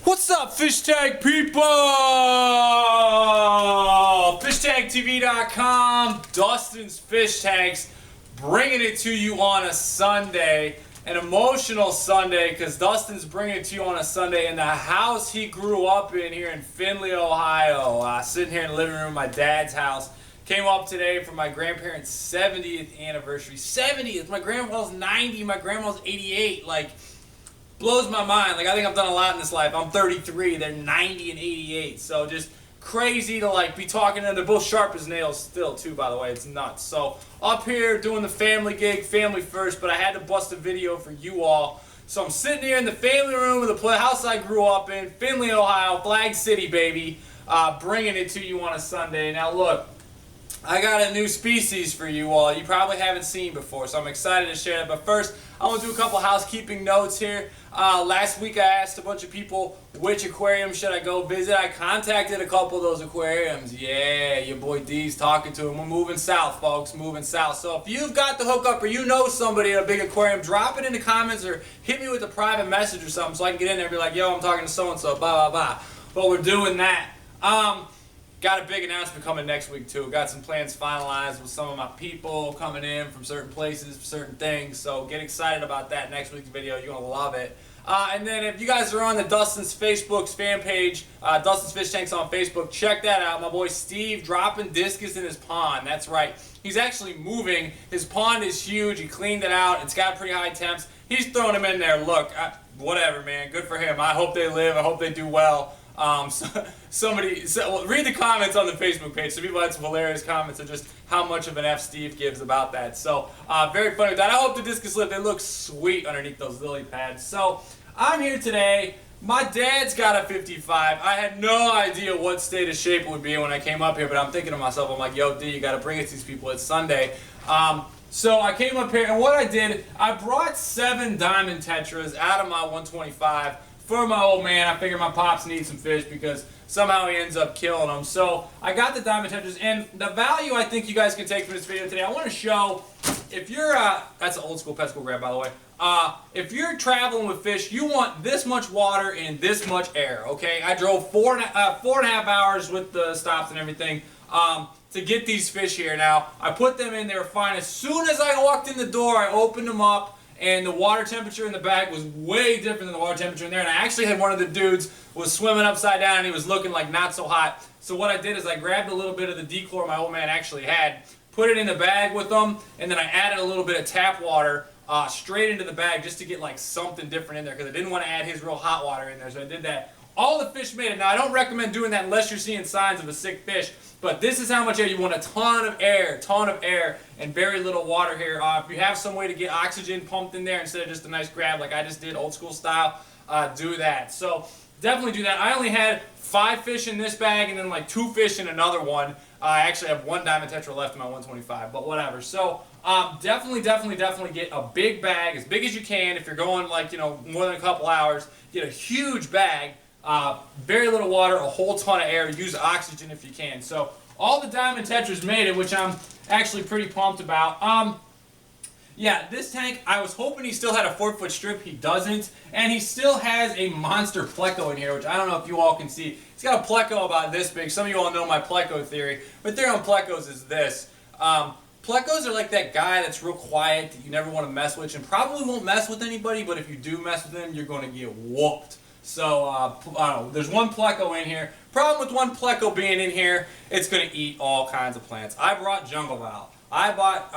What's up, fish tank people? FishTankTV.com, Dustin's Fish Tanks, bringing it to you on a Sunday, an emotional Sunday, because Dustin's bringing it to you on a Sunday in the house he grew up in here in Findlay, Ohio. Sitting here in the living room of my dad's house. Came up today for my grandparents' 70th anniversary. 70th! My grandpa's 90, my grandma's 88. Like, blows my mind. Like, I think I've done a lot in this life. I'm 33, they're 90 and 88. So just crazy to like be talking to them. They're both sharp as nails still too, by the way. It's nuts. So up here doing the family gig, family first, but I had to bust a video for you all. So I'm sitting here in the family room of the house I grew up in, Findlay, Ohio, Flag City, baby, bringing it to you on a Sunday. Now look, I got a new species for you all you probably haven't seen before, so I'm excited to share it. But first, I want to do a couple housekeeping notes here. Last week I asked a bunch of people which aquarium should I go visit. I contacted a couple of those aquariums. Yeah, your boy D's talking to them. We're moving south, folks, moving south. So if you've got the hookup or you know somebody at a big aquarium, drop it in the comments or hit me with a private message or something so I can get in there and be like, yo, I'm talking to so-and-so, blah, blah, blah. But we're doing that. Got a big announcement coming next week too. Got some plans finalized with some of my people coming in from certain places for certain things. So get excited about that next week's video. You're going to love it. And then if you guys are on the Dustin's Facebook's fan page, Dustin's Fish Tanks on Facebook, check that out. My boy Steve dropping discus in his pond. That's right. He's actually moving. His pond is huge. He cleaned it out. It's got pretty high temps. He's throwing them in there. Look, whatever, man. Good for him. I hope they live. I hope they do well. Read the comments on the Facebook page. Some people had some hilarious comments of just how much of an F Steve gives about that. So, very funny with that. I hope the discus live. They look sweet underneath those lily pads. So, I'm here today. My dad's got a 55. I had no idea what state of shape it would be when I came up here, but I'm thinking to myself, I'm like, yo, D, you got to bring it to these people. It's Sunday. So I came up here, and what I did, I brought 7 diamond tetras out of my 125. For my old man. I figured my pops need some fish because somehow he ends up killing them. So I got the diamond tetras, and the value I think you guys can take from this video today, I want to show, if you're, that's an old school pet school grab, by the way. If you're traveling with fish, you want this much water and this much air, okay? I drove 4.5 hours with the stops and everything to get these fish here. Now, I put them in, they were fine. As soon as I walked in the door, I opened them up, and the water temperature in the bag was way different than the water temperature in there. And I actually had one of the dudes was swimming upside down and he was looking like not so hot. So what I did is I grabbed a little bit of the dechlor my old man actually had, put it in the bag with them, and then I added a little bit of tap water straight into the bag just to get like something different in there because I didn't want to add his real hot water in there. So I did that. All the fish made it. Now I don't recommend doing that unless you're seeing signs of a sick fish. But this is how much air. You want a ton of air, and very little water here. If you have some way to get oxygen pumped in there instead of just a nice grab like I just did, old school style, do that. So definitely do that. I only had 5 fish in this bag and then like 2 fish in another one. I actually have 1 diamond tetra left in my 125, but whatever. So definitely get a big bag, as big as you can. If you're going like, you know, more than a couple hours, get a huge bag. Very little water, a whole ton of air. Use oxygen if you can. So all the diamond tetras made it, which I'm actually pretty pumped about. Yeah, this tank, I was hoping he still had a 4-foot strip. He doesn't. And he still has a monster Pleco in here, which I don't know if you all can see. He's got a Pleco about this big. Some of you all know my Pleco theory. My theory on Plecos is this. Plecos are like that guy that's real quiet that you never want to mess with and probably won't mess with anybody, but if you do mess with him, you're going to get whooped. So, I don't know, there's 1 Pleco in here. Problem with 1 Pleco being in here, it's going to eat all kinds of plants. I brought jungle val. I brought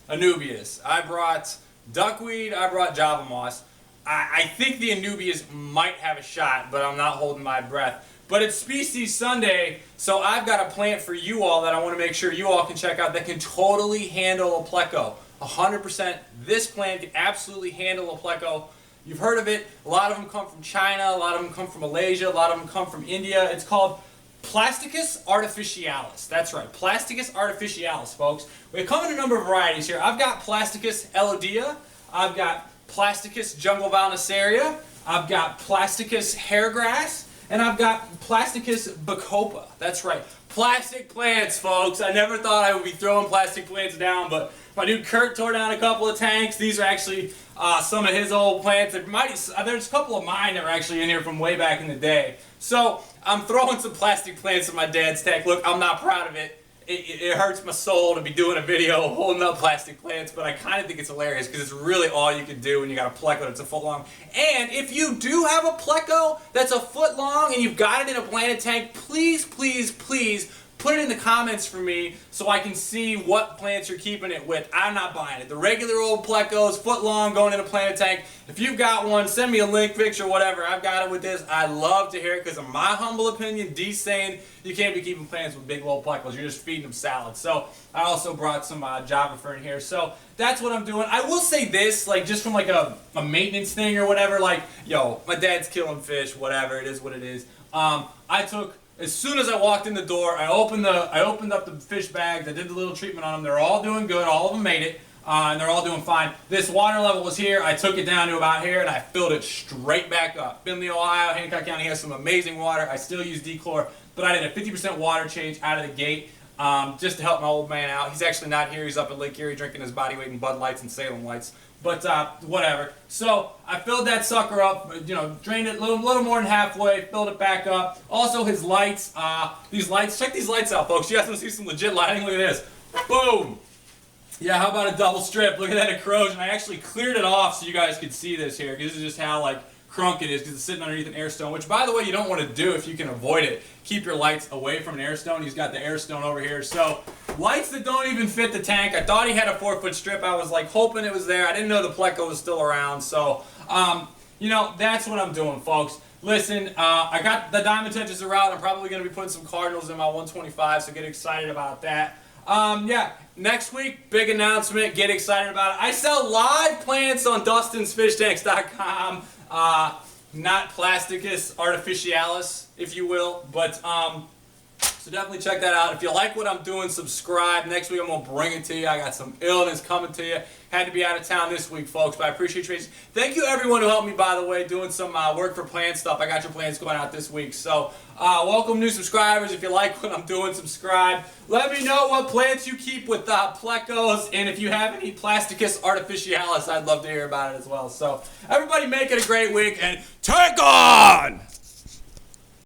Anubias. I brought duckweed. I brought java moss. I think the Anubias might have a shot, but I'm not holding my breath. But it's Species Sunday, so I've got a plant for you all that I want to make sure you all can check out that can totally handle a Pleco. 100%. This plant can absolutely handle a Pleco. You've heard of it. A lot of them come from China. A lot of them come from Malaysia. A lot of them come from India. It's called Plasticus Artificialus. That's right. Plasticus Artificialus, folks. We come in a number of varieties here. I've got Plasticus elodea. I've got Plasticus jungle valnisaria. I've got Plasticus hairgrass. And I've got Plasticus bacopa. That's right. Plastic plants, folks. I never thought I would be throwing plastic plants down, but my dude Kurt tore down a couple of tanks. These are actually some of his old plants. There's a couple of mine that were actually in here from way back in the day. So I'm throwing some plastic plants in my dad's tank. Look, I'm not proud of it. It hurts my soul to be doing a video holding up plastic plants, but I kind of think it's hilarious because it's really all you can do when you got a Pleco that's a foot long. And if you do have a Pleco that's a foot long and you've got it in a planted tank, please, please, please put it in the comments for me so I can see what plants you're keeping it with. I'm not buying it. The regular old Plecos, foot long, going in a planted tank. If you've got one, send me a link, picture, whatever. I've got it with this. I'd love to hear it because in my humble opinion, D's saying you can't be keeping plants with big old Plecos. You're just feeding them salad. So I also brought some Java fern here. So that's what I'm doing. I will say this, like just from like a maintenance thing or whatever, like, yo, my dad's killing fish, whatever. It is what it is. As soon as I walked in the door, I opened up the fish bags. I did the little treatment on them. They're all doing good. All of them made it, and they're all doing fine. This water level was here. I took it down to about here, and I filled it straight back up. Findlay, Ohio, Hancock County has some amazing water. I still use dechlor, but I did a 50% water change out of the gate just to help my old man out. He's actually not here. He's up at Lake Erie drinking his body weight in Bud Lights and Salem Lights. But whatever. So I filled that sucker up, drained it a little more than halfway, filled it back up. Also his lights, these lights, check these lights out, folks. You guys want to see some legit lighting? Look at this. Boom. Yeah, how about a double strip? Look at that corrosion. I actually cleared it off so you guys could see this here, because this is just how crunk it is, because it's sitting underneath an air stone, which by the way you don't want to do if you can avoid it. Keep your lights away from an air stone. He's got the air stone over here. So lights that don't even fit the tank. I thought he had a 4-foot strip. I was hoping it was there. I didn't know the Pleco was still around. So that's what I'm doing, folks. Listen, I got the diamond touches are out. I'm probably going to be putting some cardinals in my 125, so get excited about that. Yeah, next week, big announcement. Get excited about it. I sell live plants on DustinsFishTanks.com. Not Plasticus Artificialus, if you will, but so definitely check that out. If you like what I'm doing, subscribe. Next week I'm gonna bring it to you. I got some illness coming to you. Had to be out of town this week, folks, but I appreciate you. Thank you everyone who helped me, by the way, doing some work for plant stuff. I got your plants going out this week. So welcome new subscribers. If you like what I'm doing, subscribe. Let me know what plants you keep with Plecos, and if you have any Plasticus Artificialus, I'd love to hear about it as well. So everybody make it a great week, and take on!